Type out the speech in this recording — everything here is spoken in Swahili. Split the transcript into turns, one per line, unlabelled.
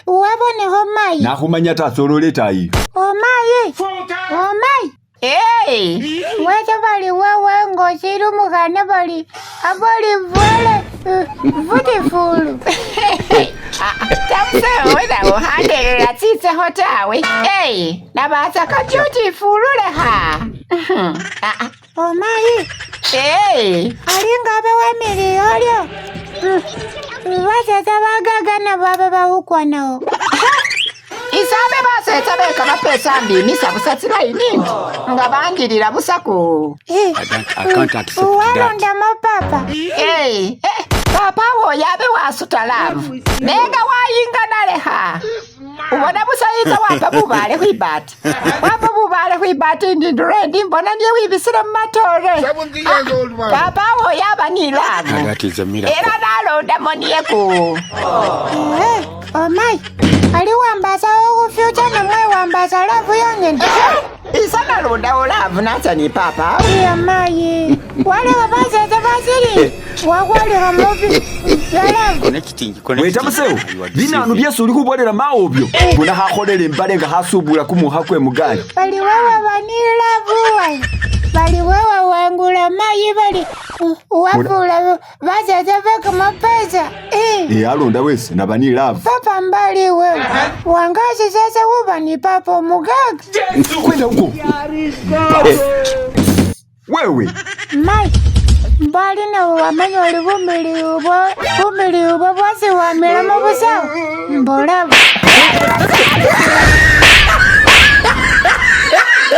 Wabone homai.
Na kumanya tasolole tayi.
Homai. Hey. Wacha bali wewe ngosiru mugane bali. Abali vole. Beautiful.
Tamse weda uhande la tise hotawe. Hey. Nabasa ka beautiful le ha.
Homai.
Hey.
Alinga bewe miliyolyo. Wacha tabagaga na baba bahukwa nao.
Isabe base tabe kama pesa mbi sabusatira iningi ngabangirira busako.
I can't accept that.
Walonda mapapa.
Papa wo yabe wasutalavu. Nega wayinga naleha. Ubona busayiza wapa bubale kwibati. Wapa bubale kwibati ndindurendi mbona ndiye wibisira matore. Papa wo yaba nilavu.
That is a miracle.
Era nalonda monieko.
Omai. Ali wambasa ogu future na mwe wambasa lavu yangende.
Isana londa olavu natani papa.
Iya mayi. Wale wabasa tabasiri. Wagwali hamobi.
Weta museo. Bina anu byesu uli kubonera maobyo. Bona hakolele mbale nga hasubula kumuhakwe mugali.
Bali wewe banilavu. Bali wewe wangula mayi bali. Wafula basa tabaka mapesa.
Alonda wese na bani love.
Papa mbali wewe. Wangazi sasa wubani papa mugaga.
Kwenda huko. Wewe.
Mai. Mbali na wamanya wali bumili ubo bwasi wamela mabusawo. Mbola.